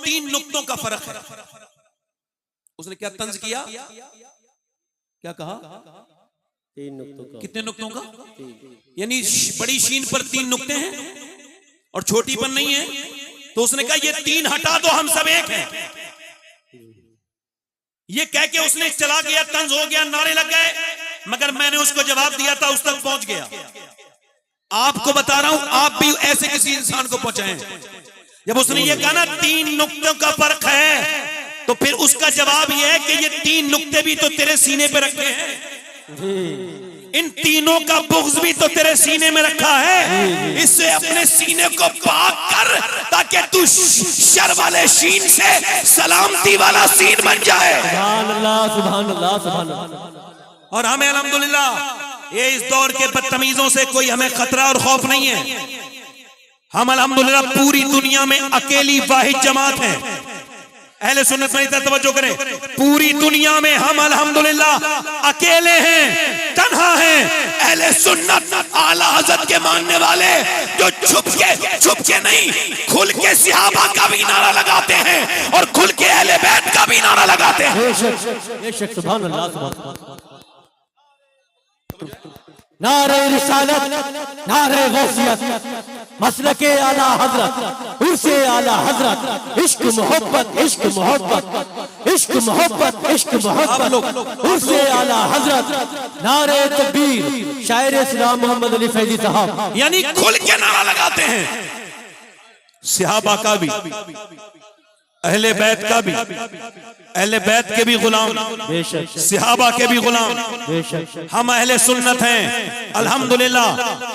तीन नुक्तों का फर्क है। उसने क्या तंज किया, क्या कहा? तीन नुक्तों का। कितने नुक्तों का? यानी बड़ी शीन पर तीन नुक्ते हैं और छोटी पर नहीं है। तो उसने कहा ये तीन हटा दो, हम सब एक हैं। ये कह के उसने चला गया, तंज हो गया, नारे लग गए, मगर मैंने उसको जवाब दिया था, उस तक पहुंच गया। आपको बता रहा हूं, आप भी ऐसे किसी इंसान को पहुंचाएं। जब उसने ये कहा ना तीन नुक्तों का फर्क है, तो फिर उसका जवाब यह है कि ये तीन नुक्ते भी तो तेरे सीने पे रखे हैं, इन तीनों का बुग़्ज़ भी तो तेरे सीने में रखा है। इससे अपने सीने को पाक कर, ताकि तू शर वाले शीन से सलामती वाला सीन बन जाए। सुभान अल्लाह, सुभान अल्लाह, सुभान अल्लाह। और हमें अल्हम्दुलिल्लाह ये इस दौर के बदतमीजों से कोई हमें खतरा और खौफ नहीं है। हम अल्हम्दुलिल्लाह पूरी दुनिया में अकेली वाहिद जमात है। अहले सुन्नत में तवज्जो करें, पूरी दुनिया में हम अल्हम्दुलिल्लाह अकेले हैं, तन्हा हैं। अहले सुन्नत आला हज़रत के मानने वाले जो छुप के नहीं, खुल के सहाबा का भी नारा लगाते हैं और खुल के अहले बैत का भी नारा लगाते हैं। बेशक, सुभान अल्लाह, सुभान अल्लाह। नारे रिसालत, नारे गौसियत, मसलके आला हजरत, उर्से आला हजरत, इश्क मोहब्बत, इश्क मोहब्बत, इश्क मोहब्बत, इश्क मोहब्बत, उर्से आला हजरत, नारे तकबीर, शायर इस्लाम मोहम्मद अली फैजी साहब। यानी खुल के नारा लगाते हैं, सहाबा का भी, अहले बैत का भी, अहले बैत के भी गुलाम, सहाबा के भी गुलाम। हम अहले सुन्नत हैं, अल्हम्दुलिल्लाह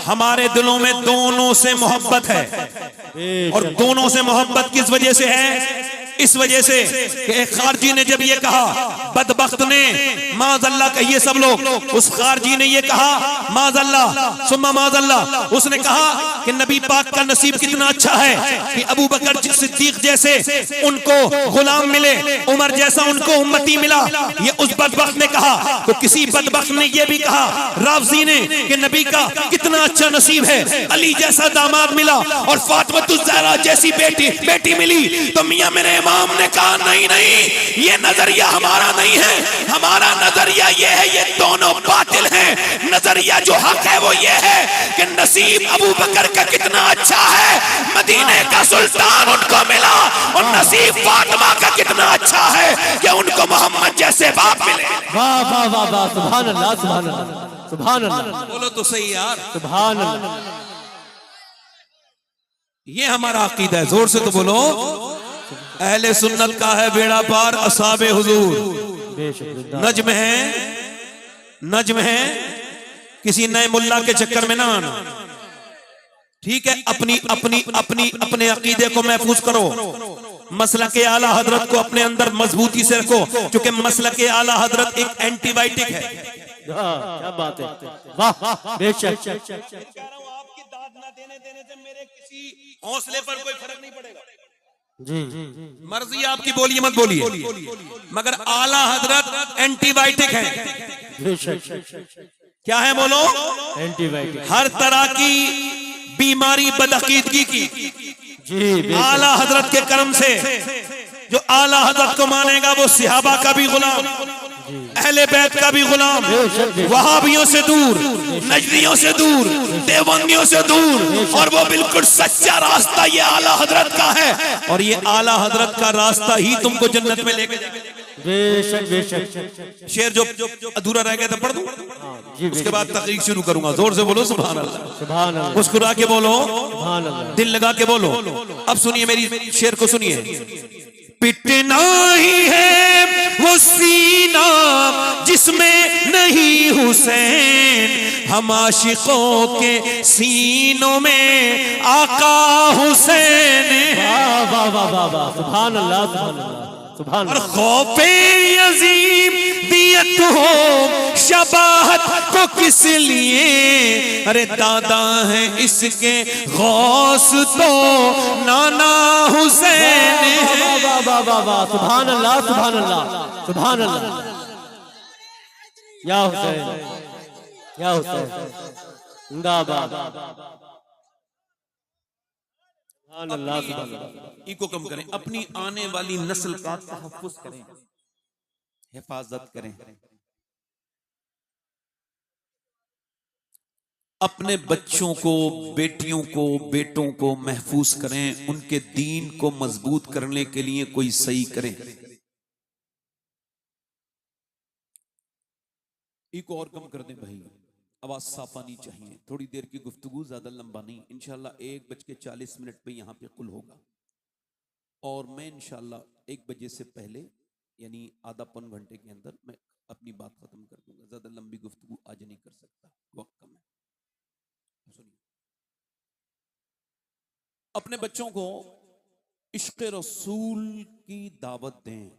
हमारे दिलों में दोनों से मोहब्बत है। और दोनों से मोहब्बत किस वजह से है? इस वजह से कि एक खारजी ने जब ये कहा, बदबख्त ने, माज़अल्लाह कहिए सब लोग, उस खारजी ने ये कहा माज़अल्लाह सुम्मा माज़अल्लाह, उसने कहा कि नबी पाक का नसीब कितना अच्छा है कि अबू बकर सिद्दीक जैसे उनको गुलाम मिले, उमर जैसा उनको उम्मती मिला। ये उस बदबख्त ने कहा। तो किसी बदबख्त ने ये भी कहा, राफ़ज़ी ने, कि नबी का कितना अच्छा नसीब है, अली जैसा दामाद मिला और फातिमा ज़हरा जैसी बेटी मिली। तो मियां मेरे इमाम ने कहा नहीं नहीं, ये नजरिया हमारा नहीं है, हमारा नजरिया ये है, ये दोनों बातिल हैं। नजरिया जो हक है वो ये है कि नसीब अबू बकर का कितना अच्छा है, मदीने का सुल्तान उनको मिला, और नसीब फातिमा का कितना अच्छा है कि उनको मोहम्मद जैसे बाप मिले। वाह वाह वाह वाह, सुभान अल्लाह, सुभान अल्लाह, सुभान अल्लाह। बोलो तो सही यार, सुभान अल्लाह। ये हमारा अकीदा है, जोर से तो बोलो। अहले सुन्नत का है बेड़ा पार, असहाबे हुजूर। नज्म है, किसी नए मुल्ला के चक्कर में ना आना, ठीक है? अपने अकीदे को महफूज करो, मसलके आला हजरत को अपने अंदर मजबूती से रखो, क्योंकि मसलके आला हजरत एक एंटीबायोटिक है। क्या बात है, वाह, बेशक। आपकी दाद ना देने से मेरे किसी हौसले पर कोई फर्क नहीं पड़ेगा जी। मर्जी आपकी, बोलिए मत बोलिए, मगर आला हजरत एंटीबायोटिक है। क्या है बोलो? एंटीबायोटिक। हर तरह की बीमारी बदअकीदगी की जी, आला हजरत के कर्म से, जो आला हजरत को मानेगा वो सहाबा का भी गुलाम, अहले बैत का भी गुलाम, वहाबियों से दूर, नजदियों से दूर, देवबंदियों से दूर, और वो बिल्कुल सच्चा रास्ता ये आला हजरत का है। और ये आला हजरत का रास्ता ही तुमको जन्नत में लेके जाएगा। बेशक बेशक। शेर जो अधूरा रह गया था पढ़ दूं, उसके बाद तकरीर शुरू करूंगा। जोर से बोलो सुभान अल्लाह, सुभान अल्लाह, मुस्कुरा के बोलो सुभान अल्लाह, दिल लगा के बोलो। अब सुनिए मेरी शेर को सुनिए। पिटना ही है वो सीना जिसमें नहीं हुसैन, हम आशिकों के सीनों में आका हुसैन। वाह वाह वाह वाह वाह, सुभान अल्लाह, सुभान अल्लाह, सुभान और अल्लाह। खौफे अजीम दियत हो शबाहत को किस लिए, अरे दादा है इसके गौस तो नाना हुसैन। वाह वाह वाह वाह, सुभान अल्लाह, सुभान अल्लाह, सुभान अल्लाह। या हुसैन, या हुसैन, जिंदाबाद। अपनी इको कम करें, अपनी आने वाली नस्ल का तहफ्फुज़ करें, हिफाजत करें, अपने बच्चों को, बेटियों को, बेटों को महफूज करें, उनके दीन को मजबूत करने के लिए कोई सही करें। इको और कम कर दें भाई, आवाज साफ आनी चाहिए। थोड़ी देर की गुफ्तगू, ज्यादा लंबा नहीं। इंशाल्लाह 1:40 पे यहाँ पे कुल होगा और मैं इंशाल्लाह 1 बजे से पहले यानी आधा पौन घंटे के अंदर मैं अपनी बात खत्म कर दूंगा। ज्यादा लंबी गुफ्तगू आज नहीं कर सकता, वक्त कम है। सुनिए, अपने बच्चों को इश्क़ रसूल की दावत दें,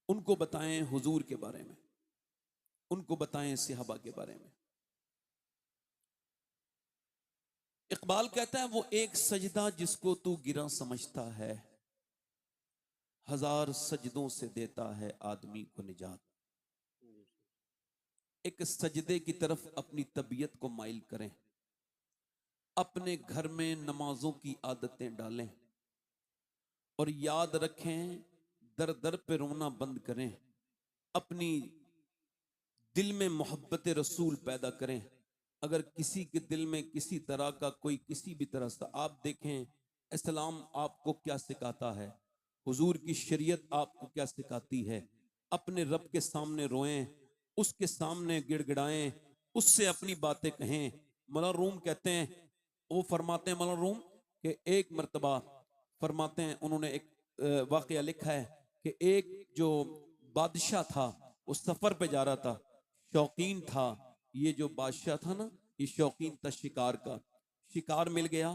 उनको बताएं हुजूर के बारे में, उनको बताएं सहाबा के बारे में। इकबाल कहता है वो एक सजदा जिसको तू गिरा समझता है, 1000 सजदों से देता है आदमी को निजात। एक सजदे की तरफ अपनी तबीयत को माइल करें, अपने घर में नमाजों की आदतें डालें और याद रखें दर दर पे रोना बंद करें, अपनी दिल में मोहब्बत रसूल पैदा करें। अगर किसी के दिल में किसी तरह का कोई किसी भी तरह से, आप देखें इस्लाम आपको क्या सिखाता है, हुजूर की शरीयत आपको क्या सिखाती है। अपने रब के सामने रोएं, उसके सामने गिड़गिड़ाएं, उससे अपनी बातें कहें। मौलाना रूम कहते हैं, वो फरमाते हैं मौलाना रूम कि एक मर्तबा फरमाते हैं, उन्होंने एक वाकया लिखा है कि एक जो बादशाह था वो सफर पे जा रहा था, शौकीन था। ये जो बादशाह था ना, ये शौकीन था शिकार का। शिकार मिल गया,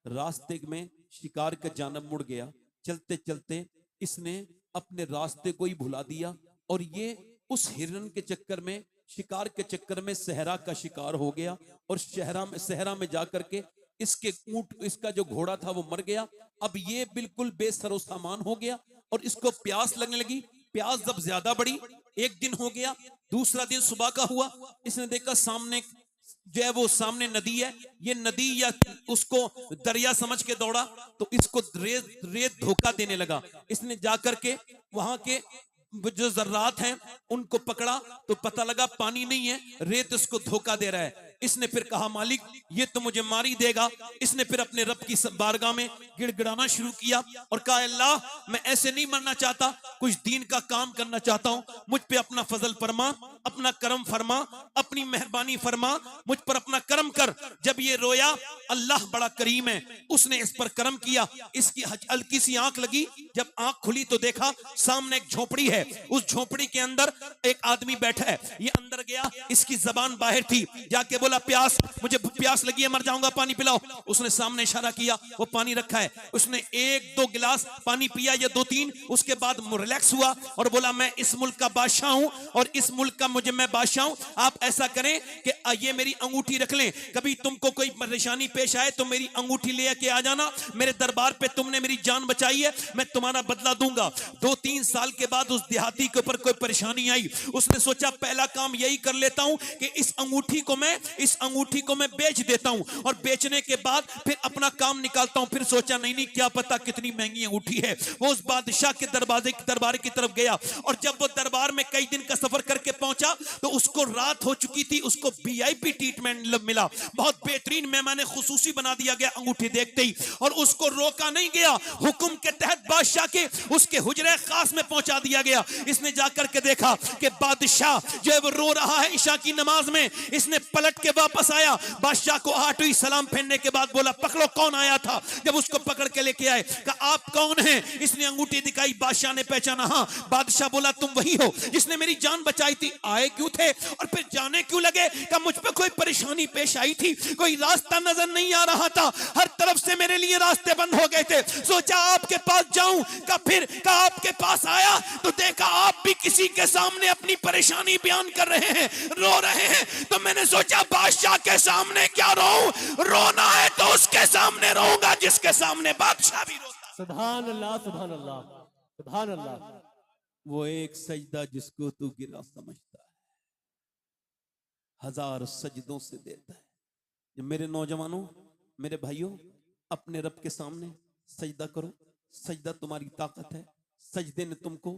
रास्ते में शिकार का जानब मुड़ गया। चलते चलते इसने अपने रास्ते को ही भुला दिया और ये उस हिरन के चक्कर में, शिकार के चक्कर में सहरा का शिकार हो गया और सहरा में जाकर के इसके ऊंट, इसका जो घोड़ा था वो मर गया। अब ये बिल्कुल बेसरो सामान हो गया और इसको प्यास लगने लगी। प्यास जब ज्यादा बढ़ी, एक दिन हो गया, दूसरा दिन सुबह का हुआ, इसने देखा सामने जो है वो सामने नदी है, ये नदी या उसको दरिया समझ के दौड़ा तो इसको रेत धोखा देने लगा। इसने जाकर के वहां के जो जर्रात हैं उनको पकड़ा तो पता लगा पानी नहीं है, रेत इसको धोखा दे रहा है। इसने फिर कहा मालिक ये तो मुझे मार ही देगा। इसने फिर अपने रब की बारगाह में गिड़गिड़ाना शुरू किया और कहा अल्लाह मैं ऐसे नहीं मरना चाहता, कुछ दीन का काम करना चाहता हूं, मुझ पे अपना फजल फरमा, अपना करम फरमा, अपनी मेहरबानी फरमा, मुझ पर अपना करम कर। जब ये रोया, अल्लाह बड़ा करीम है, उसने इस पर करम किया। इसकी हल्की सी आंख लगी, जब आंख खुली तो देखा सामने एक झोपड़ी है, उस झोपड़ी के अंदर एक आदमी बैठा है। ये अंदर गया, इसकी जबान बाहर थी, जाके बोला प्यास, मुझे प्यास लगी है, मर जाऊंगा, पानी पिलाओ। उसने सामने इशारा किया, वो पानी रखा है, उसने 1-2 गिलास पानी पिया या 2-3, उसके बाद रिलैक्स हुआ और बोला मैं इस मुल्क का बादशाह हूं और इस मुल्क का मैं बादशाह हूं। आप ऐसा करें कि ये मेरी अंगूठी रख लें, कभी तुमको कोई परेशानी पेश आए तो मेरी अंगूठी लेके आ जाना, मेरे दरबार पे तुमने मेरी जान बचाई है, मैं तुम्हारा बदला दूंगा। 2-3 साल के बाद उस देहाती के ऊपर कोई परेशानी आई, उसने सोचा पहला काम यही कर लेता हूं कि इस अंगूठी को मैं बेच देता हूं और बेचने के बाद फिर अपना काम निकालता हूं। फिर सोचा नहीं क्या पता कितनी महंगी अंगूठी है। वो उस बादशाह के दरबार की तरफ गया और जब वो दरबार में कई दिन का सफर करके पहुंचा तो उसको रात हो चुकी थी, उसको वीआईपी ट्रीटमेंट मिला, बहुत बेहतरीन मेहमान खुसूसी बना दिया गया अंगूठी देखते ही, और उसको रोका नहीं गया, हुक्म के तहत बादशाह के उसके हुजरे खास में पहुंचा दिया गया। इसने जाकर के देखा कि बादशाह जो है वो रो रहा है ईशा की नमाज में। इसने पलट के वापस आया, बादशाह को 8 हुई, सलाम फेरने के बाद बोला पकड़ो कौन आया था। जब उसको पकड़ के लेके आए, कहा आप कौन हैं? इसने अंगूठी दिखाई, बादशाह ने पहचाना, हाँ। बादशाह बोला तुम वही हो जिसने मेरी जान बचाई थी। आए क्यों थे और फिर जाने क्यों लगे? कहा मुझ पे कोई परेशानी पेश आई थी, कोई रास्ता नजर नहीं आ रहा था, हर तरफ से मेरे लिए रास्ते बंद हो गए थे, सोचा आपके पास जाऊं। फिर आपके पास आया तो देखा आप भी किसी के सामने अपनी परेशानी बयान कर रहे हैं, रो रहे हैं, तो मैंने सोचा बादशाह के सामने क्या रोऊं, रोना है तो उसके सामने रोऊंगा जिसके सामने बादशाह भी रोता। सुभान अल्लाह, सुभान अल्लाह, सुभान अल्लाह। वो एक सजदा जिसको तू गिरा समझता है, 1000 सजदों से देता है। मेरे नौजवानों, मेरे भाइयों, अपने रब के सामने सजदा करो। सजदा तुम्हारी ताकत है। सजदे ने तुमको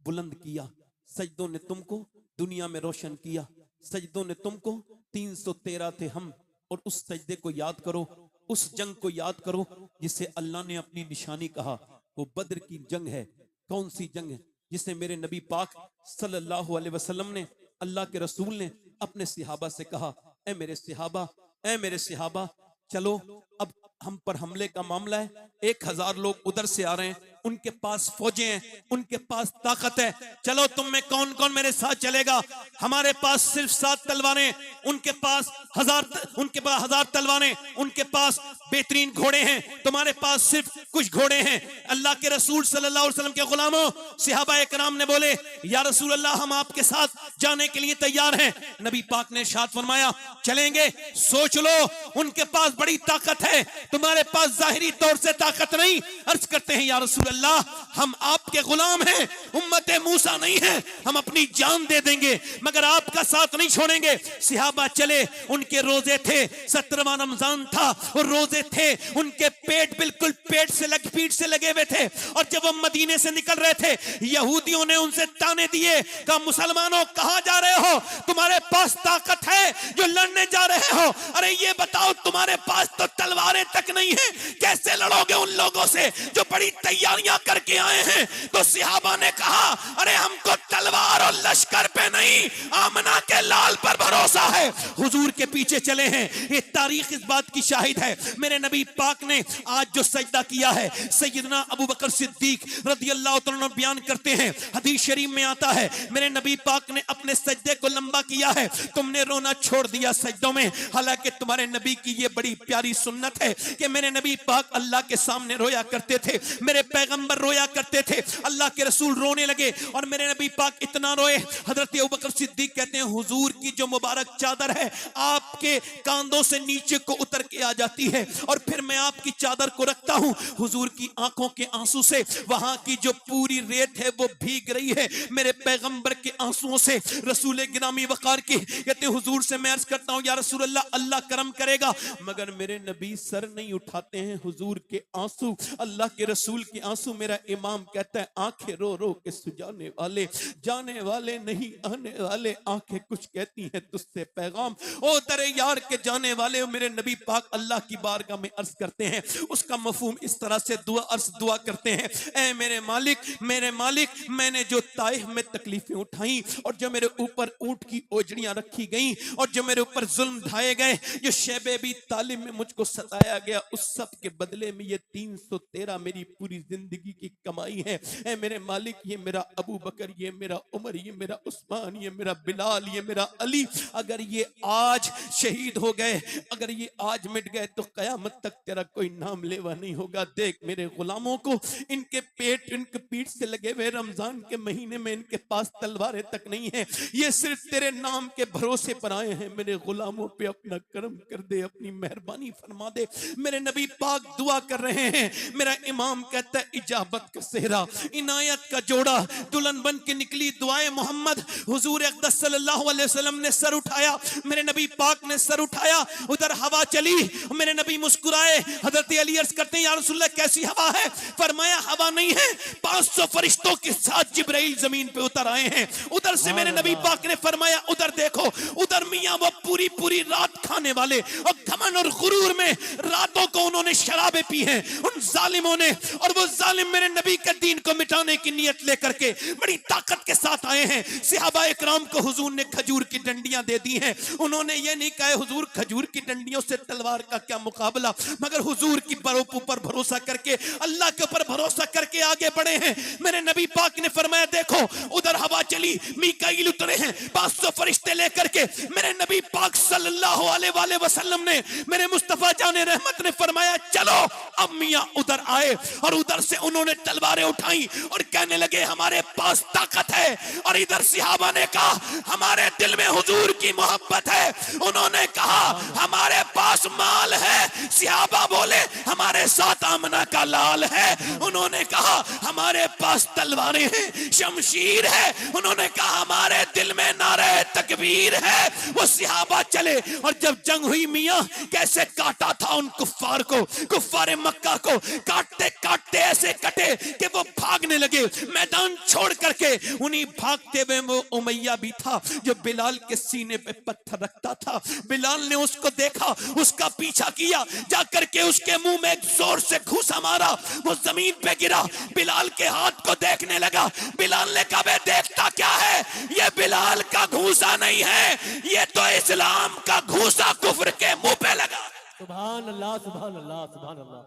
बुलंद किया, सजदों ने तुमको दुनिया में रोशन किया, सजदों ने तुमको 313 थे हम। और उस सजदे को याद करो, उस जंग को याद करो जिसे अल्लाह ने अपनी निशानी कहा। वो बद्र की जंग है। कौन सी जंग है? जिसे मेरे नबी पाक सल्लल्लाहु अलैहि वसल्लम ने, अल्लाह के रसूल ने अपने सिहाबा से कहा, ए मेरे सिहाबा, ए मेरे सिहाबा, चलो अब हम पर हमले का मामला है। 1000 लोग उधर से आ रहे हैं, उनके पास फौजें हैं, उनके पास ताकत है। चलो तुम में कौन कौन मेरे साथ चलेगा? हमारे पास सिर्फ 7 तलवारें, उनके पास 1000 तलवारें, उनके पास बेहतरीन घोड़े हैं, तुम्हारे पास सिर्फ कुछ घोड़े हैं। अल्लाह के रसूल सल्लल्लाहु अलैहि वसल्लम के गुलामों, सहाबा इकराम ने बोले, या रसूल अल्लाह, हम आपके साथ जाने के लिए तैयार हैं। नबी पाक ने इरशाद फरमाया, चलेंगे? सोच लो, उनके पास बड़ी ताकत है, तुम्हारे पास जाहिरी तौर से ताकत नहीं। अर्ज करते हैं, या रसूल अल्लाह, हम आपके गुलाम हैं, उम्मत मूसा नहीं है, हम अपनी जान दे देंगे मगर आपका साथ नहीं छोड़ेंगे। सहाबा चले, उनके रोजे थे, 17वां रमजान था, और रोजे थे, उनके पेट बिल्कुल पीठ से लगे हुए थे। और जब वो मदीने से निकल रहे थे, यहूदियों ने उनसे ताने दिए, कहा, मुसलमानों कहां जा रहे हो? तुम्हारे पास ताकत है जो लड़ने जा रहे हो? अरे ये बताओ, तुम्हारे पास तो तलवारें तक नहीं है, कैसे लड़ोगे उन लोगों से जो बड़ी तैयारियां करके आए हैं? तो सहाबा ने कहा, अरे हमको तलवार और लश्कर पे नहीं, आमना के लाल पर भरोसा है। हुजूर के पीछे चले हैं। ये तारीख इस बात की शाहिद है। मेरे नबी पाक ने आज जो सजदा किया है, सैयदना अबू बकर सिद्दीक रदियल्लाहु तआला अन्हु बयान करते हैं, हदीस शरीफ में आता है, मेरे नबी पाक ने अपने सजदे को लंबा किया है, तुमने रोना छोड़ दिया सजदों में। हालांकि तुम्हारे नबी की ये बड़ी प्यारी सुन्नत है कि मेरे नबी पाक अल्लाह के सामने रोया करते थे, मेरे पैगंबर रोया करते थे। अल्लाह के रसूल रोने लगे और मेरे नबी पाक इतना रोए, हजरत अबू बकर सिद्दीक कहते हैं, हुजूर की जो मुबारक चादर है आपके कांधों से नीचे को उतर के आ जाती है, और फिर मैं आपकी चादर को रखता हूं, हुजूर की आंखों के आंसू से वहां की जो पूरी रेत है वो भीग रही है मेरे पैगंबर के आंसुओं से। रसूल गिरामी वकार की कहते हैं, हुजूर से मैं अर्ज करता हूं, या रसूल अल्लाह, अल्लाह करम करेगा, मगर मेरे नबी सर नहीं उठाते हैं। हुजूर के आंसू, अल्लाह के रसूल के आंसू, मेरा इमाम कहता है, आंखें रो रो के सुजाने वाले, जाने वाले नहीं आने वाले, आंखें कुछ कहती हैं तुझसे पैगाम, ओ दरे यार के जाने वाले। मेरे नबी पाक अल्लाह की बारगाह में अर्ज करते हैं, उसका मफहूम इस तरह से दुआ करते हैं, ऐ मेरे मालिक, मेरे मालिक, मैंने जो ताइफ में तकलीफें उठाई और जो मेरे ऊपर ऊंट की ओजड़ियां रखी गई और जो मेरे ऊपर जुल्म ढाए गए, जो शैबे भी तालिम में मुझको सताया गया, उस सब के बदले में ये 313 मेरी पूरी जिंदगी की कमाई है। ऐ मेरे मालिक, ये मेरा अबू बकर, ये मेरा उमर, ये मेरा उस्मान, ये मेरा बिलाल, ये मेरा अली, अगर ये आज शहीद हो गए, अगर ये आज मिट गए, तो कयामत तक तेरा कोई नाम लेवा नहीं होगा। देख मेरे गुलामों को, इनके पेट, इनके पीठ से लगे हुए, रमजान के महीने में इनके पास तलवारें तक नहीं है, ये सिर्फ तेरे नाम के भरोसे पर आए हैं। मेरे गुलामों पे अपना करम कर दे, अपनी मेहरबानी फरमा दे। मेरे नबी पाक दुआ कर रहे हैं, मेरा इमाम कहता है, इजाबत का सेहरा, इनायत का जोड़ा, दुल्हन बन के निकली दुआए मोहम्मद। हुजूर अक़दस सल्लल्लाहु अलैहि वसल्लम ने सर उठाया, मेरे नबी पाक ने सर उठाया, उधर हवा चली, मेरे नबी मुस्कुराए। हजरत अली अर्ज करते हैं, या रसूलल्लाह, कैसी हवा है? फरमाया, हवा नहीं है, 500 फरिश्तों के साथ जिब्राइल जमीन पे उतर आए हैं। उधर से मेरे नबी पाक ने फरमाया, उधर देखो, उधर मियां वो पूरी पूरी रात खाने वाले और घमंड और गुरूर में रातों को उन्होंने शराबें पी हैं उन जालिमों ने, और वो जालिम मेरे नबी के दीन को मिटाने की नियत लेकर के बड़ी ताकत के साथ आए हैं। सहाबा इकराम को हुजूर ने खजूर की डंडियां दे दी हैं। उन्होंने ये नहीं कहा, हुजूर खजूर की डंडियों से तलवार का क्या मुकाबला, मगर हुजूर की ऊपर भरोसा करके, अल्लाह के ऊपर भरोसा करके आगे बढ़े हैं। मेरे नबी पाक ने फरमाया, देखो उधर हवा चली, मीकाईल उतरे हैं 500 फरिश्ते लेकर के। मेरे नबी पाक सल्लल्लाहु अलैहि वसल्लम ने, मेरे मुस्तफा जाने रहमत ने फरमाया, चलो। अब मियां उधर आए और उधर से उन्होंने तलवारें उठाई और कहने लगे, लगे हमारे पास ताकत है, और इधर सहाबा ने कहा हमारे दिल में हुजूर की मोहब्बत है। उन्होंने कहा हमारे पास माल है, सहाबा बोले हमारे साथ आमना का लाल है। उन्होंने कहा हमारे पास तलवारें हैं, शमशीर है। उन्होंने कहा हमारे दिल में नारे तकबीर है। वो सहाबा चले, और जब जंग हुई मियां कैसे काटा था उन कुफ्फार को, कुफ्फार मक्का को काटते काटते ऐसे कटे कि वो भागने लगे मैदान छोड़ करके। उन्हीं भागते हुए वो उमैया भी था जो बिलाल के सीने पे पत्थर रखता था। बिलाल ने उसको देखा, उसका पीछा किया, जाकर के उसके मुंह में एक जोर से घूसा मारा, वो जमीन पे गिरा। बिलाल के हाथ को देखने लगा। बिलाल ने कहा बे देखता क्या है, ये बिलाल का घूसा नहीं है, ये तो इस्लाम का घूसा कुफ्र के मुंह पे लगा। सुभान अल्लाह, सुभान अल्लाह, सुभान अल्लाह,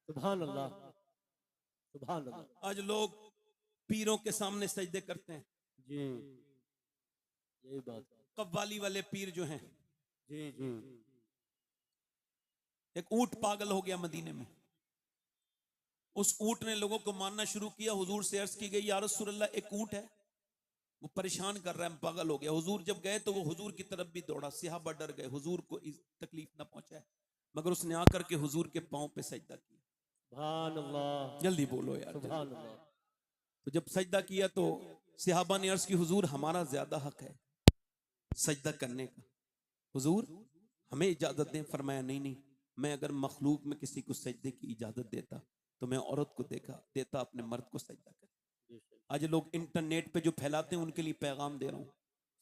सुभान अल्लाह, सुभान अल्लाह। आज लोग पीरों के सामने सजदे करते हैं। जी यही बात है। कव्वाली वाले पीर जो हैं, जी जी एक ऊंट पागल हो गया मदीने में। उस ऊंट ने लोगों को मानना शुरू किया। हुजूर से अर्ज की गई या रसूल अल्लाह एक ऊंट है, वो परेशान कर रहा है, पागल हो गया। हुजूर जब गए तो वो हुजूर की तरफ भी दौड़ा। सहाबा डर गए, हुजूर को तकलीफ ना पहुंचाए, मगर उसने आकर के हुजूर के पांव पे सजदा किया। सुभान अल्लाह, जल्दी बोलो यार। सुभान अल्लाह। तो जब सजदा किया तो सहाबा ने अर्ज की हुजूर हमारा ज्यादा हक है सजदा करने का, हुजूर हमें इजाजत दें। फरमाया नहीं नहीं, मैं अगर मखलूक में किसी को सजदे की इजाजत देता तो मैं औरत को देता अपने मर्द को सजदा कर। आज लोग इंटरनेट पे जो फैलाते हैं उनके लिए पैगाम दे रहा हूँ।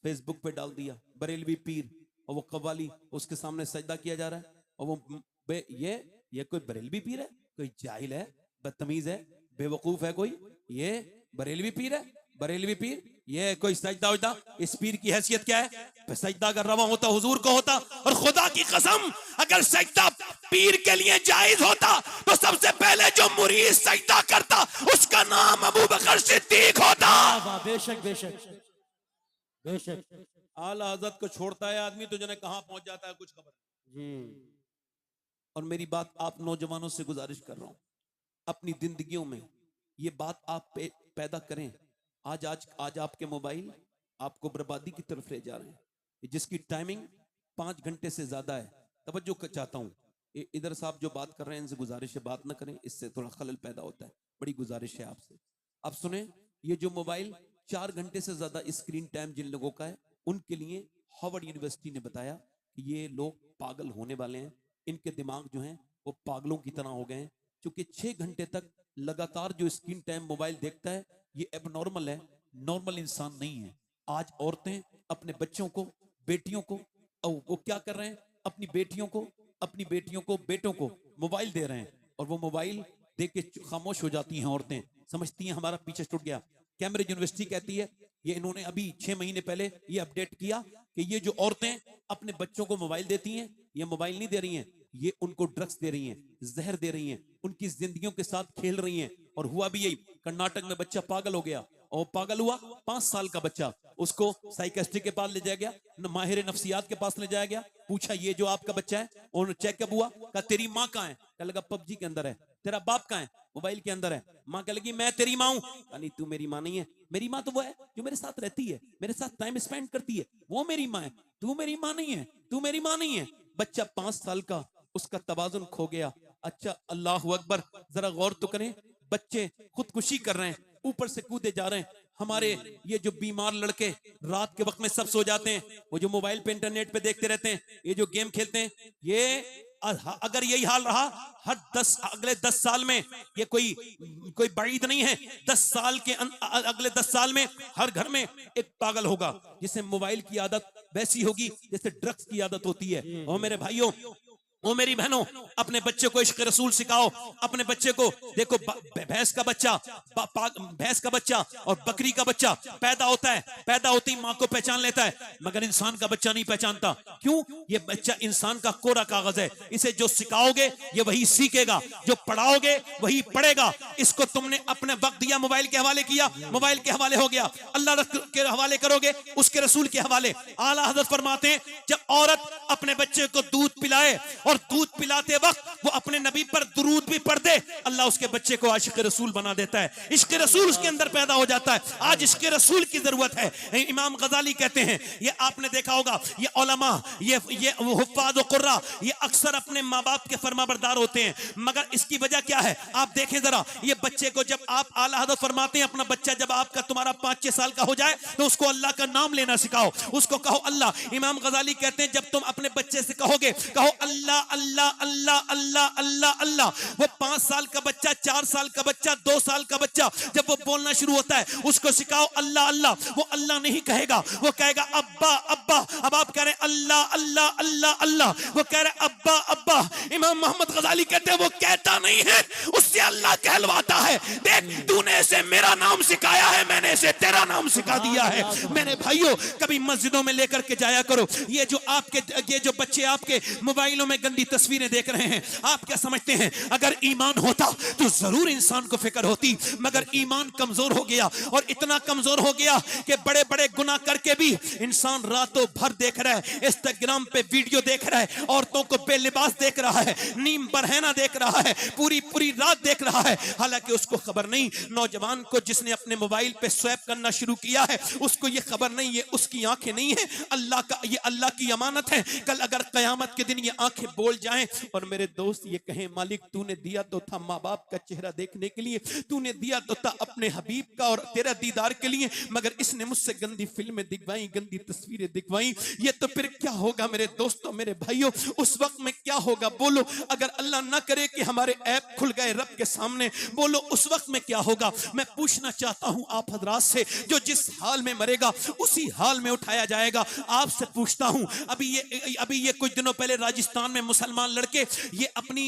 फेसबुक पे डाल दिया बरेलवी पीर और वो कव्वाली, उसके सामने सजदा किया जा रहा है, और वो ये कोई बरेलवी पीर है, कोई जाहिल है, बदतमीज है, बेवकूफ है कोई, ये बरेलवी पीर है, बरेलवी पीर, ये कोई सजदा होता। इस पीर की हैसियत क्या है? सजदा अगर रवा होता हुजूर को होता। और खुदा की कसम अगर सजदा पीर के लिए जायज होता तो सबसे पहले जो मुरीद सजदा करता उसका नाम अबू बकर सिद्दीक होता। बेशक बेशक बेशक। आला हजरत को छोड़ता है आदमी तो जने कहां पहुंच जाता है कुछ खबर जी। और मेरी बात आप नौजवानों से गुजारिश कर रहा हूं, अपनी जिंदगियों में ये बात आप पैदा करें। आज आपके मोबाइल आपको बर्बादी की तरफ ले जा रहे हैं, जिसकी टाइमिंग 5 घंटे से ज्यादा है। तवज्जो चाहता हूं, इधर साहब जो बात कर रहे हैं इनसे गुजारिश है बात ना करें, इससे थोड़ा खलल पैदा होता है। बड़ी गुजारिश है आपसे, आप सुने। ये जो मोबाइल 4 घंटे से ज्यादा स्क्रीन टाइम जिन लोगों का है, उनके लिए हार्वर्ड यूनिवर्सिटी ने बताया कि ये लोग पागल होने वाले हैं, इनके दिमाग जो हैं वो पागलों की तरह हो गए हैं। क्योंकि 6 घंटे तक लगातार जो स्क्रीन टाइम मोबाइल देखता है ये एबनॉर्मल है, नॉर्मल इंसान नहीं है। आज औरतें अपने बच्चों को, बेटियों को, वो क्या कर रहे हैं, अपनी बेटियों को बेटों को मोबाइल दे रहे हैं, और वो मोबाइल देख के खामोश हो जाती हैं औरतें, समझती हैं हमारा पीछे टूट गया। कैम्ब्रिज यूनिवर्सिटी कहती है, ये इन्होंने अभी 6 महीने पहले ये अपडेट किया कि ये जो औरतें अपने बच्चों को मोबाइल देती हैं, ये मोबाइल नहीं दे रही हैं, ये उनको ड्रग्स दे रही हैं, जहर दे रही हैं, उनकी जिंदगियों के साथ खेल रही हैं। और हुआ भी यही, कर्नाटक में बच्चा पागल हो गया, और पागल हुआ 5 साल का बच्चा, उसको साइकियाट्रिस्ट के पास ले जाया गया, माहिर नफ्सियात के पास ले जाया गया, पूछा ये जो आपका बच्चा है, और चेकअप हुआ, कहा तेरी माँ कहाँ है, कहा लगा पबजी के अंदर है। तेरा बाप कहाँ है, मोबाइल के अंदर है। माँ कह लगी मैं तेरी माँ हूं, कहा नहीं तू मेरी माँ नहीं है, मेरी माँ तो वो है जो मेरे साथ रहती है, मेरे साथ टाइम स्पेंड करती है, वो मेरी माँ है, तू मेरी माँ नहीं है, तू मेरी माँ नहीं है। बच्चा 5 साल का, उसका तवाजुन खो गया। अच्छा अल्लाह अकबर, जरा गौर तो करें, बच्चे खुदकुशी कर रहे हैं, ऊपर से कूदे जा रहे हैं। हमारे ये जो बीमार लड़के रात के वक्त में सब सो जाते हैं, वो जो मोबाइल पे इंटरनेट पे देखते रहते हैं, ये जो गेम खेलते हैं, ये अगर यही हाल रहा अगले 10 साल में, ये कोई बईद नहीं है, 10 साल के अगले 10 साल में हर घर में एक पागल होगा जिसे मोबाइल की आदत वैसी होगी जैसे ड्रग्स की आदत होती है। और मेरे भाइयों, ओ मेरी बहनों, अपने बच्चे को इश्क रसूल सिखाओ। अपने बच्चे को देखो, भैंस का बच्चा और बकरी का बच्चा पैदा होता है, पैदा होती माँ को पहचान लेता है, मगर इंसान का बच्चा नहीं पहचानता। क्यों? ये बच्चा इंसान का कोरा कागज है, इसे जो सिखाओगे ये वही सीखेगा, जो पढ़ाओगे वही पढ़ेगा। इसको तुमने अपने वक्त दिया, मोबाइल के हवाले किया, मोबाइल के हवाले हो गया, अल्लाह के हवाले करोगे, उसके रसूल के हवाले। आला हज़रत फरमाते हैं, जब औरत अपने बच्चे को दूध पिलाए और दूध पिलाते वक्त वो अपने नबी पर दुरूद भी पढ़ दे, अल्लाह उसके बच्चे को आशिक रसूल बना देता है। इश्क रसूल उसके अंदर पैदा हो जाता है। आज इश्क रसूल की जरूरत है। इमाम गजाली कहते हैं, ये आपने देखा होगा, ये उलमा, ये हुफ्फाज व कुर्रा, ये अक्सर अपने माँ बाप के फरमाबरदार होते हैं, मगर इसकी वजह क्या है? आप देखें जरा, ये बच्चे को जब आप आला हज़रत फरमाते हैं, अपना बच्चा जब आपका तुम्हारा 5-6 साल का हो जाए तो उसको अल्लाह का नाम लेना सिखाओ, उसको कहो अल्लाह। इमाम गजाली कहते हैं, जब तुम अपने बच्चे से कहोगे, कहो अल्लाह अल्लाह अल्लाह अल्लाह अल्लाह अल्लाह, वो 5 साल का बच्चा, 4 साल का बच्चा, 2 साल का बच्चा जब वो बोलना शुरू होता है, उसको सिखाओ अल्लाह अल्लाह। वो अल्लाह नहीं कहेगा, वो कहेगा अब्बा अब्बा। अब आप कह रहे हैं अल्लाह अल्लाह अल्लाह अल्लाह, वो कह रहे अब्बा अब्बा। इमाम मोहम्मद गजाली कहते हैं, वो कहता नहीं है, उससे अल्लाह कहलवाता है। देख, तूने इसे मेरा नाम सिखाया है, मैंने इसे तेरा नाम सिखा दिया है। मेरे भाइयों, कभी मस्जिदों में लेकर के जाया करो। ये जो बच्चे आपके मोबाइलों में गंदी तस्वीरें देख रहे हैं, आप क्या समझते हैं? अगर ईमान होता तो जरूर इंसान को फिक्र होती, मगर ईमान कमजोर हो गया, और इतना कमजोर हो गया कि बड़े बड़े गुनाह करके भी इंसान रातों भर देख रहा है, इंस्टाग्राम पे वीडियो देख रहा है, औरतों को बेलिबास देख रहा है, नीम बरहना देख रहा है, पूरी पूरी रात देख रहा है। हालांकि उसको खबर नहीं, नौजवान को जिसने अपने मोबाइल पे स्वैप करना शुरू किया है, उसको ये खबर नहीं, ये उसकी आंखें नहीं है, अल्लाह का, ये अल्लाह की अमानत है। कल अगर कयामत के दिन ये आंखें बोल जाएं और मेरे दोस्त ये कहें, मालिक तूने दिया तो था माँ बाप का चेहरा देखने के लिए, तूने दिया तो था अपने हबीब का और तेरा दीदार के लिए, मगर इसने मुझसे गंदी फिल्में दिखवाई, गंदी तस्वीरें दिखवाई, ये तो फिर क्या होगा मेरे दोस्तों, मेरे भाइयों? उस वक्त में क्या होगा? बोलो, अगर अल्लाह ना करे कि हमारे ऐप खुल गए रब के सामने, बोलो उस वक्त में क्या होगा? मैं पूछना चाहता हूं आप हजरात से, जो जिस हाल में मरेगा उसी हाल में उठाया जाएगा। आपसे पूछता हूं, अभी ये कुछ दिनों पहले राजस्थान में मुसलमान लड़के ये अपनी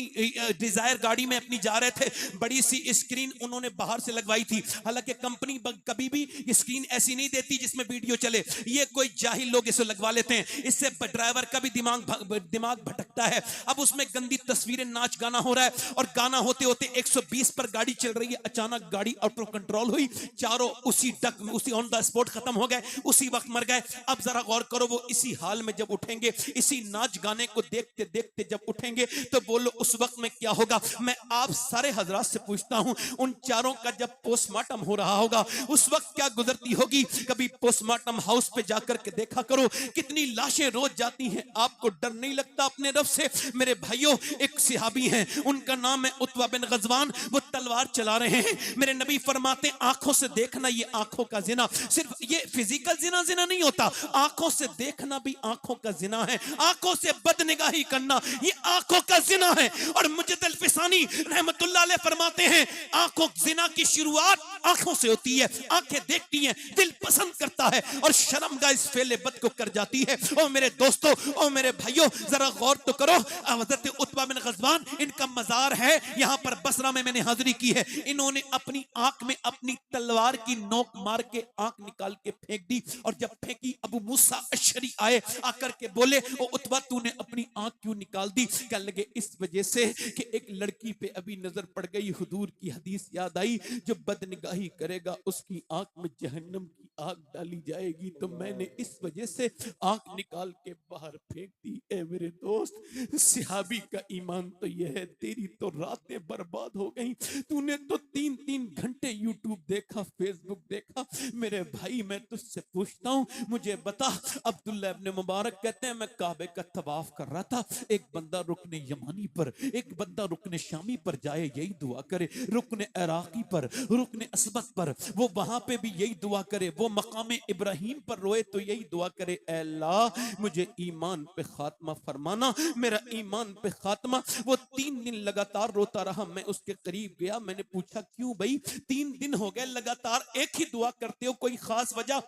डिजायर गाड़ी में अपनी जा रहे थे, बड़ी सी स्क्रीन उन्होंने बाहर से लगवाई थी। हालांकि कंपनी कभी भी स्क्रीन ऐसी नहीं देती जिसमें वीडियो चले, ये कोई जाहिल लोग इसे लगवा लेते हैं, इससे ड्राइवर का भी दिमाग भटकता है। अब उसमें गंदी तस्वीरें, नाच गाना हो रहा है, और गाना होते होते 120 पर गाड़ी चल रही है, अचानक गाड़ी आउट ऑफ कंट्रोल हुई, चारों उसी ऑन द स्पॉट खत्म हो गए, उसी वक्त मर गए। अब जरा गौर करो, वो इसी हाल में जब उठेंगे, इसी नाच गाने को देखते देखते जब उठेंगे, तो बोलो उस वक्त में क्या होगा? मैं आप सारे हजरात से पूछता हूं, उन चारों का जब पोस्टमार्टम हो रहा होगा, उस वक्त क्या गुजरती होगी? कभी पोस्टमार्टम हाउस पे जाकर के देखा करो, कितनी लाशें रोज जाती हैं। आपको डर नहीं लगता अपने रब से? मेरे भाइयों, एक सहाबी हैं, उनका नाम है उत्बा बिन गजवान, वो तलवार चला रहे हैं। मेरे नबी फरमाते, आंखों से देखना ये आंखों का जिना, सिर्फ ये फिजिकल जिना नहीं होता, आंखों से देखना भी आंखों का जिना है। आंखों से बदनिगाही करना ये आंखों का जिना है। और मुजद्दिद अल-फिसानी रहमतुल्लाह अलैह फरमाते हैं, आंखों जिना की शुरुआत आंखों से होती है। आंखें देखती हैं, दिल पसंद करता है, और शर्मगाह इस फेले बद को कर जाती है। ओ मेरे दोस्तों, ओ मेरे भाइयों, जरा गौर तो करो। हज़रत उत्बा बिन गज़वान, इनका मजार है यहां पर बसरा में, मैंने हाजिरी की है। इन्होंने अपनी आंख में अपनी तलवार की नोक मार के आंख निकाल के फेंक दी, और जब फेंकी, अबू मूसा अशरी आए, आकर के बोले, ओ उत्बा तूने अपनी आंख क्यों निकाल दी? कहने लगे, इस वजह से कि एक लड़की पे अभी नजर पड़ गई, हुजूर की हदीस याद आई, जो बदनिगाही करेगा उसकी आंख में जहन्नम की आग डाली जाएगी, तो मैंने इस वजह से आंख निकाल के बाहर फेंक दी। ए मेरे दोस्त, सहाबी का ईमान तो यह है, तेरी तो रातें बर्बाद हो गई, तूने तो 3-3 घंटे यूट्यूब देखा, फेसबुक देखा। मेरे भाई, मैं तुझसे पूछता हूं, मुझे बता। अब्दुल्ला इब्न मुबारक कहते हैं, मैं काबे का तवाफ कर रहा था, एक बंदा रुकने यमानी पर, एक बंदा रुकने शामी पर जाए, यही दुआ करे, रुकने इराकी पर, रुकने असबत पर, वो वहां पे भी यही दुआ करे, वो मकामे इब्राहिम पर रोए तो यही दुआ करे, ऐ अल्लाह मुझे ईमान पे खात्मा फरमाना, मेरा ईमान पे खात्मा। वो 3 दिन लगातार रोता रहा। मैं उसके करीब गया, मैंने पूछा, क्यों भाई 3 दिन हो गए लगातार एक ही दुआ करते हो, कोई खास वजह?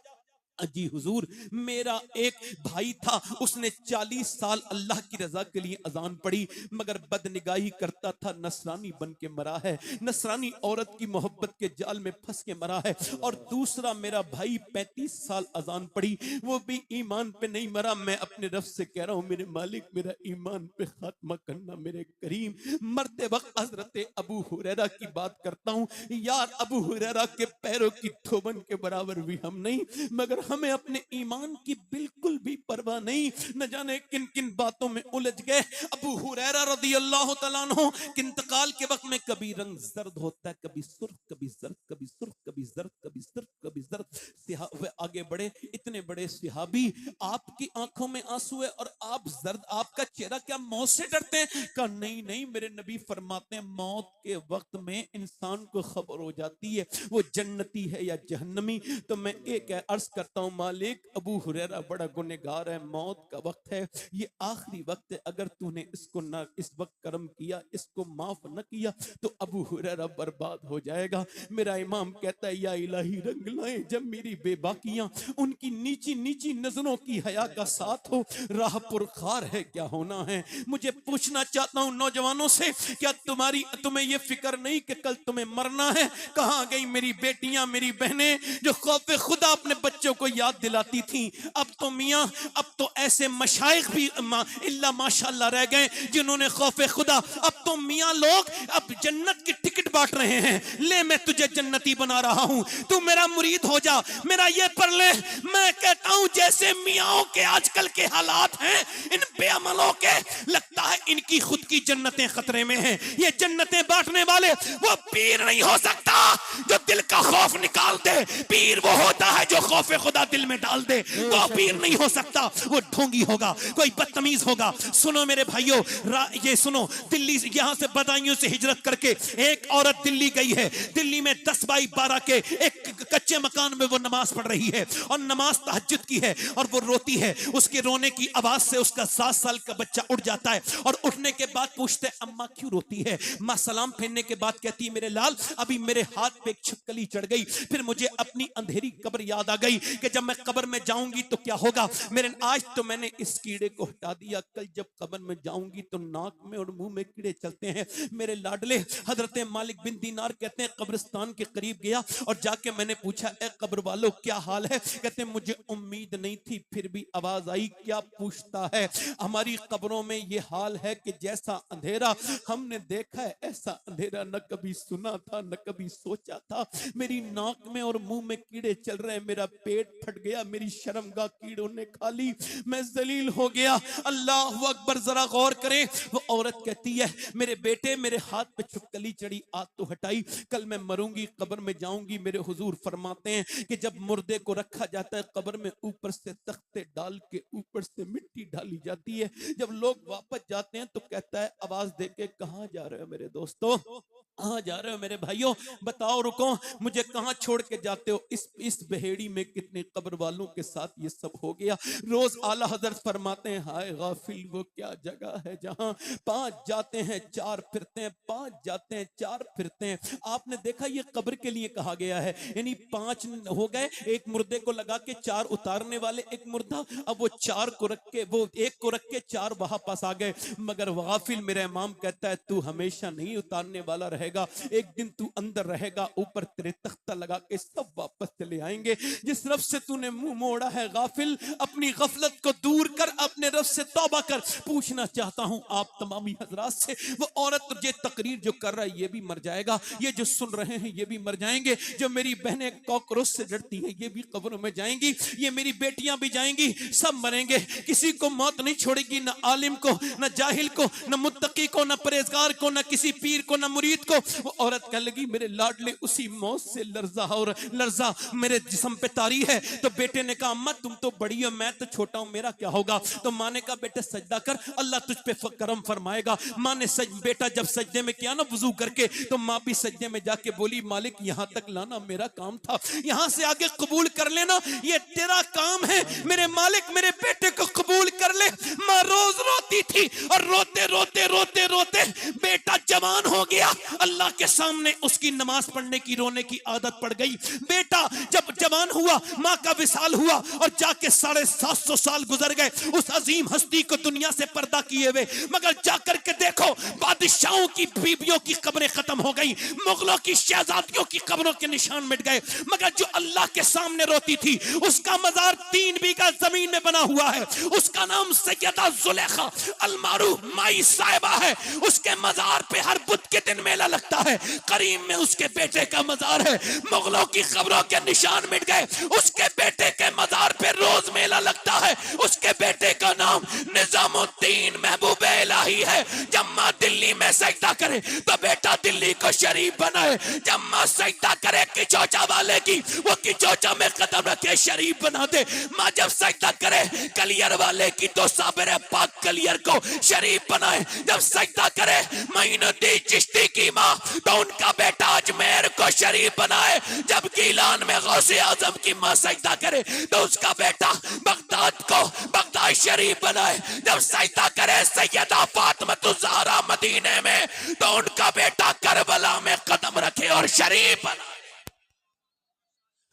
जी हुजूर, मेरा एक भाई था, उसने 40 साल अल्लाह की रजा के लिए अजान पढ़ी, मगर बदनिगाही करता था, नसरानी बन के मरा है, नसरानी औरत की मोहब्बत के जाल में फंस के मरा है। और दूसरा मेरा भाई 35 साल अजान पढ़ी, वो भी ईमान पे नहीं मरा। मैं अपने रब से कह रहा हूँ, मेरे मालिक मेरा ईमान पे खात्मा करना, मेरे करीम। मरते वक्त हजरत अबू हुरैरा की बात करता हूँ, यार अबू हुरैरा के पैरों की थोबन के बराबर भी हम नहीं, मगर हमें अपने ईमान की बिल्कुल भी परवाह नहीं, न जाने किन किन बातों में उलझ गए। अबू हुरैरा रज़ी अल्लाह तआला अन्हु के इंतकाल के वक्त में कभी रंग जर्द होता है, कभी सुर्ख, कभी जर्द, कभी सुर्ख, कभी जर्द, कभी सुर्ख, कभी जर्द। वे आगे बढ़े, इतने बड़े सहाबी, आपकी आंखों में आंसू है और आप जर्द, आपका चेहरा क्या मौत से डरते हैं? कहा नहीं नहीं, मेरे नबी फरमाते हैं मौत के वक्त में इंसान को खबर हो जाती है वो जन्नती है या जहन्नमी। तो मैं एक अर्ज करता हूं, मालिक अबू हुरैरा बड़ा गुनहगार है, मौत का वक्त है, ये आखिरी वक्त है, अगर तूने इसको ना इस वक्त कर्म किया, इसको माफ न किया तो अबू हुरैरा बर्बाद हो जाएगा। मेरा इमाम कहता है या इलाही रंग लाए जब मेरी बेबाकियां उनकी नीची नीची नजरों की हया का साथ हो, राह पुरखार है क्या होना है। मुझे पूछना चाहता हूं नौजवानों से, क्या तुम्हें ये फिक्र नहीं कि कल तुम्हें मरना है? कहां गई मेरी बेटियां, मेरी बहनें जो खौफे खुदा अपने बच्चों को याद दिलाती थी? अब तो मियां, अब तो ऐसे मशाइख भी इल्ला माशाअल्लाह रह गए जिन्होंने खौफे खुदा। अब तो मियां लोग अब जन्नत की टिकट बांट रहे हैं, ले मैं तुझे जन्नती बना रहा हूं, तू मेरा मुरीद हो जा, मेरा ये पढ़ ले। मैं कहता हूं जैसे मियाओं के आजकल के हालात हैं इन बेअमलों के, लगता है इनकी खुद की जन्नतें खतरे में हैं। ये जन्नतें बांटने वाले वो पीर नहीं हो सकता जो दिल का खौफ निकाल दे। पीर वो होता है जो खौफे खुदा दिल में डाल दे, वो पीर नहीं हो सकता, वो ढोंगी होगा, कोई बदतमीज होगा। सुनो मेरे भाइयों, ये सुनो, दिल्ली से यहां से बदायूं से हिजरत करके एक औरत दिल्ली गई है। दिल्ली में 10 बाई 12 के एक कच्चे मकान में वो नमाज पढ़ रही है और नमाज तहज्जुद की है और वो रोती है। उसके रोने की आवाज से उसका 7 साल का बच्चा उठ जाता है और उठने के बाद पूछते अम्मा क्यों रोती है? मां सलाम फेरने के बाद कहती है मेरे लाल अभी मेरे हाथ पे एक छिपकली चढ़ गई, फिर मुझे अपनी अंधेरी कब्र याद आ गई कि जब मैं कब्र में जाऊंगी तो क्या होगा। मेरे आज तो मैंने इस कीड़े को हटा दिया, कल जब कब्र में जाऊंगी तो नाक में और मुंह में कीड़े चलते हैं। मेरे लाडले हजरत मालिक बिन दीनार कहते हैं कब्रिस्तान के करीब गया और जाके मैंने पूछा ए कब्र वालों क्या हाल है? कहते हैं मुझे उम्मीद नहीं थी फिर भी आवाज आई, क्या पूछता है? हमारी कब्रों में ये हाल है कि जैसा अंधेरा हमने देखा है ऐसा अंधेरा न कभी सुना था न कभी सोचा था। मेरी नाक में और मुंह में कीड़े चल रहे हैं, मेरा पेट फट गया, मेरी शर्मगाह कीड़ों ने खा ली, मैं जलील हो गया। अल्लाह अकबर, जरा गौर करें। वो औरत कहती है मेरे बेटे मेरे हाथ पे छिपकली चढ़ी, आज तो हटाई, कल मैं मरूंगी कब्र में जाऊंगी। मेरे हुजूर फरमाते हैं कि जब मुर्दे को रखा जाता है कब्र में ऊपर से तख्ते डाल के ऊपर से मिट्टी डाली जाती है, जब लोग वापस जाते हैं तो कहता है आवाज दे के कहां जा रहे हो मेरे दोस्तों, कहां जा रहे हो मेरे भाइयों, बताओ रुको, मुझे कहां छोड़ के जाते हो? इस बहेड़ी में कितने कब्र वालों के साथ ये सब हो गया। रोज आला हजरत फरमाते हैं हाय गाफिल वो क्या जगह है जहां 5 जाते हैं 4 फिरते हैं, 5 जाते हैं 4 फिरते हैं। आपने देखा ये कब्र के लिए कहा गया है, यानी 5 हो गए, एक मुर्दे को लगा के 4 उतारने वाले एक मुर्दा, अब वो 4 को रख के वो एक को रख के 4 वहां पास आ गए। मगर गाफिल मेरा इमाम कहता है तू हमेशा नहीं उतारने वाला रहेगा, एक दिन तू अंदर रहेगा, ऊपर तेरे तख्ता लगा के सब वापस चले आएंगे। जिस रब से तूने मुंह मोड़ा है गाफिल, अपनी गफलत को दूर कर, अपने रब से तौबा कर। पूछना चाहता हूं आप तमामी हजरात से, वो औरत ये तकरीर जो कर रहा है ये भी मर जाएगा, ये जो सुन रहे हैं ये भी मर जाएंगे, जो मेरी बहनें कॉकरोच से डरती हैं ये भी कब्रों में जाएंगी, ये मेरी बेटियां भी जाएंगी, सब मरेंगे। किसी को मौत नहीं छोड़ेगी, ना आलिम को, ना जाहिल को, ना मुत्तकी को, ना परहेजगार को, ना किसी पीर को, ना मुरीद को। वो औरत कह लगी मेरे लाडले उसी मौत से लर्जा और लर्जा मेरे जिस्म पे तारी है। तो बेटे ने कहा अम्मा तुम तो बड़ी हो, मैं तो छोटा हूं, मेरा क्या होगा? तो माँ ने कहा बेटे सजदा कर, अल्लाह तुझ पे करम फरमाएगा। माँ ने बेटा जब सजदे में किया ना वुजू करके, तो माँ भी सजदे में जाके बोली मालिक यहाँ तक लाना मेरा काम था, यहाँ से आगे कबूल कर लेना ये तेरा काम है। मेरे मालिक मेरे बेटे को कबूल कर ले। माँ रोज रोती थी और रोते रोते रोते रोते बेटा जवान हो गया। अल्लाह के सामने उसकी नमाज पढ़ने की रोने की आदत पड़ गई। बेटा जब जवान हुआ, माँ का विसाल हुआ और जाके 750 साल गुजर गए उस अजीम हस्ती को दुनिया से पर्दा किए हुए। मगर जाकर के देखो बादशाहों की बीवियों की कब्रें खत्म हो गई, मुगलों की शहजादियों की कब्रों के निशान मिट गए। मगर जो अल्लाह के सामने रोती थी उसका मजार 3 बीघा जमीन में बना हुआ है, उसका नाम सैयदा जुलेखा अलमारूफ माई साहिबा है। उसके मजार पे हर बुध के दिन मेला लगता है। करीम में उसके बेटे का मजार है। मुगलों की खबरों के निशान मिट गए, उसके बेटे के मजार पे रोज मेला लगता है, उसके बेटे का नाम निजामुद्दीन महबूब इलाही है। जब माँ दिल्ली में सजदा करे तो बेटा दिल्ली को शरीफ बनाए, जब माँ सजदा करे किचौचा वाले की, वो किचौचा में कदम रखे शरीफ बना दे। माँ जब सजदा करे कलियर वाले की तो साबिर पाक कलियर को शरीफ बनाए। जब सजदा करे मोइनुद्दीन चिश्ती की माँ तो उनका बेटा अजमेर को शरीफ बनाए। जब गीलान में गौसे आजम की माँ सजदा करे तो उसका बेटा बगदाद को बगदाद शरीफ बनाए। जब सजदा करे सैयदा फातिमा ज़हरा मदीने में तो उनका बेटा करबला में कदम रखे और शरीफ बनाए।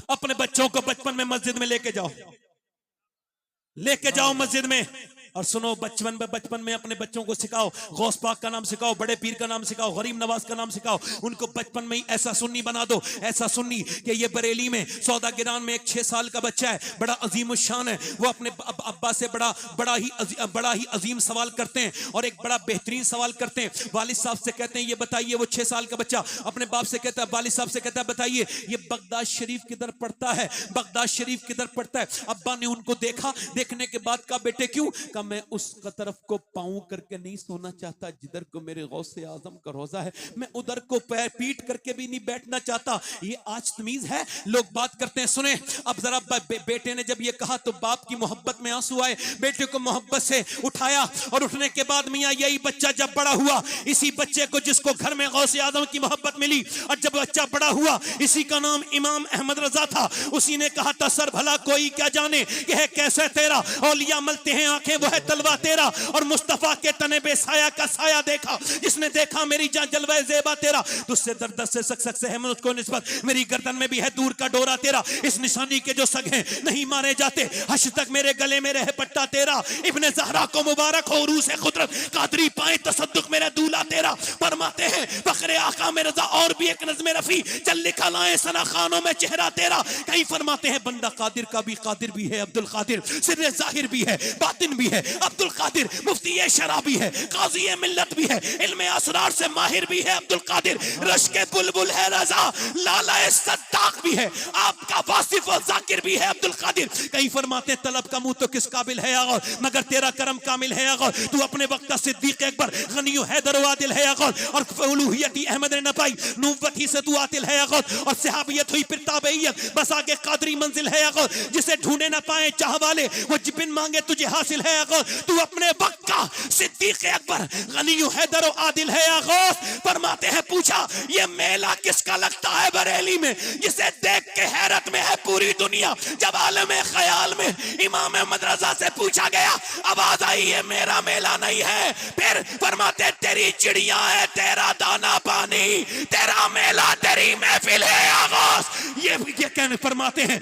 अपने बच्चों को बचपन में मस्जिद में लेके जाओ मस्जिद में, और सुनो बचपन में अपने बच्चों को सिखाओ, गौस पाक का नाम सिखाओ, बड़े पीर का नाम सिखाओ, गरीब नवाज का नाम सिखाओ। उनको बचपन में ही ऐसा सुन्नी बना दो, ऐसा सुन्नी कि ये बरेली में सौदागिरान में एक 6 साल का बच्चा है, बड़ा अजीम शान है। वो अपने अब्बा से बड़ा ही अजीम सवाल करते हैं और एक बड़ा बेहतरीन सवाल करते हैं। वालिद साहब से कहते हैं ये बताइए, वो 6 साल का बच्चा अपने बाप से कहता है, वालिद साहब से कहता है बताइए ये बगदाद शरीफ किधर पड़ता है, बगदाद शरीफ किधर पड़ता है। अब्बा ने उनको देखा, देखने के बाद कहा बेटे क्यों? कहा मैं उस तरफ को पांव करके नहीं सोना चाहता जिधर को मेरे गौसे आजम का रोजा है, मैं उधर को पैर पीट करके भी नहीं बैठना चाहता। ये आज तमीज है, लोग बात करते हैं। सुने अब जरा बेटे ने जब ये कहा तो बाप की मोहब्बत में आंसू आए, बेटे को मोहब्बत से उठाया और उठने के बाद मियां यही बच्चा जब बड़ा हुआ, इसी बच्चे को जिसको घर में गौसे आजम की मोहब्बत मिली, और जब बच्चा बड़ा हुआ इसी का नाम इमाम अहमद रजा था। उसी ने कहा था सर भला कोई क्या जाने कि है कैसे तेरा, औलिया मलते हैं आंखें वो है तलवा तेरा, और मुस्तफा के तने बेसाया का साया देखा, जिसने देखा मेरी जान जलवा जेबा तेरा, तुझसे दर्द से सक से है मुझको निस्बत, मेरी गर्दन में भी है दूर का डोरा तेरा, इस निशानी के जो सग हैं नहीं मारे जाते, हश तक मेरे गले में रहे पट्टा तेरा, इब्ने ज़हरा को मुबारक हो रूस कुदरत, कादरी पाए तसद्दुक मेरा दूल्हा तेरा। फरमाते हैं फखरे आका में रजा और भी एक नज़्म रफी, चल लिखा लाए सना खानों में चेहरा तेरा। कहीं फरमाते हैं बंदा कादिर का भी कादिर भी है अब्दुल कादिर, सिर्रे जाहिर भी है बातिन भी है अब्दुल कादिर, मुफ्ती शराबी है, काजी मिल्लत भी है, इल्मे असरार से माहिर भी है अब्दुल कादिर, रश के बुलबुल है रजा, लाला सद्दाक भी है, आपका वासिफ और जाकिर भी है अब्दुल कादिर। कहीं फरमाते तलब का मुंह तो किस काबिल है अगर, मगर तेरा करम कामिल है अगर, तू अपने वक्त का सिद्दीक अकबर गनी हैदर वादिल है अगर, और उलूहियत अहमद ने न पाई नूबत ही से तू आतिल है अगर, और सहाबियत हुई फिर ताबईयत बस आगे कादरी मंजिल है अगर, जिसे ढूंढे ना पाए चाह वाले वो जिबिन मांगे तुझे हासिल है अगर, तू अपने वक्त का सिद्दीक अकबर गनी हैदर आदिल है अगर। फरमाते हैं पूछा ये मेला किसका लगता है बरेली में, जिसे देख के हैरत में है पूरी दुनिया। जब आलम ख्याल में इमाम अहमद रजा से पूछा गया आवाज आई ये मेरा मेला नहीं है, फिर फरमाते तेरी चिड़िया है तेरा दाना पानी, तेरा मेला तेरी महफिल है आगाज। ये कहने फरमाते हैं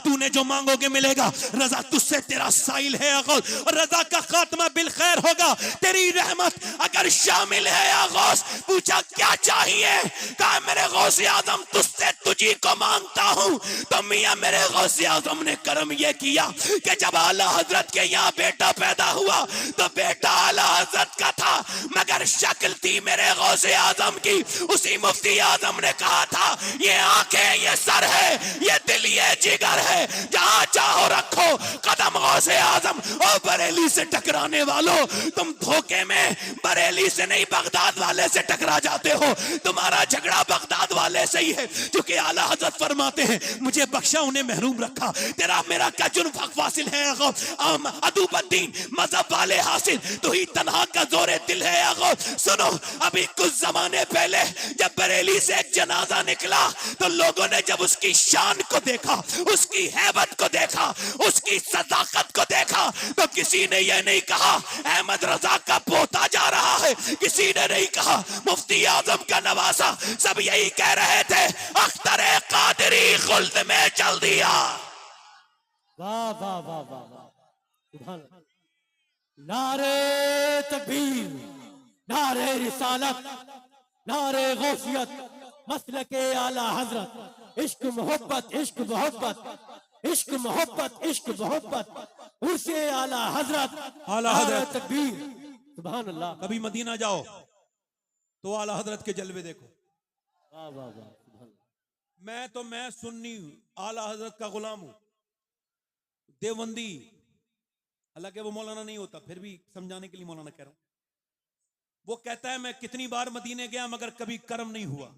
तूने जो मांगोगे मिलेगा, रजा तुझसे तेरा साइल है आगाज, और रजा का खात्मा बिल खैर होगा, तेरी रहमत अगर शामिल है आगाज। पूछा क्या चाहिए? कहा मेरे गौसे आजम तुझसे तुझी को मांगता हूं। तो मियां मेरे गौसे आजम ने करम यह किया कि जब आला हजरत के यहाँ बेटा पैदा हुआ तो बेटा आला हजरत का था, मगर शक्ल थी मेरे गौसे आजम की। उसी मुफ्ती आजम ने कहा था ये आंखें ये सर है, ये दिल ये जिगर है, जहां चाहो रखो कदम गौसे आजम। और बरेली से टकराने वालों, तुम धोखे में बरेली से नहीं बगदाद वाले से टकरा जाते हो, तुम्हारा झगड़ा बगदाद वाले से ही है। क्योंकि आला हजरत फरमाते हैं मुझे बख्शा उन्हें महरूम रखा, तेरा मेरा क्या जुर्म हक वासिल है अदुबद्दीन मजहब वाले हासिल, तो ही तन्हा का जोरे दिल है अगो। सुनो अभी कुछ जमाने पहले जब बरेली से एक जनाजा निकला तो लोगों ने जब उसकी शान को देखा, उसकी हैबत को देखा, उसकी सदाकत को देखा, तो किसी ने यह नहीं कहा अहमद रजा का पोता जा रहा है, किसी ने नहीं कहा मुफ्ती आजम का नवासा, सब यही कह रहे थे अख्तर कादरी खुल्द में चल दिया। वाह वाह वाह वाह वाह, सुभान अल्लाह। नारे तकबीर, नारे रिसालत, नारे गौसियत, मसलके आला हजरत, इश्क मोहब्बत इश्क मोहब्बत इश्क मोहब्बत इश्क मोहब्बत, उर्से आला हजरत, आला हजरत तकबीर, सुभान अल्लाह। कभी मदीना जाओ तो आला हजरत के जलवे देखो। वाह वाह वाह, सुभान अल्लाह। मैं सुन्नी हूं, आला हजरत का गुलाम हूं, देवबंदी, हालांकि वो मौलाना नहीं होता, फिर भी समझाने के लिए मौलाना कह रहा हूं। वो कहता है मैं कितनी बार मदीने गया मगर कभी कर्म नहीं हुआ।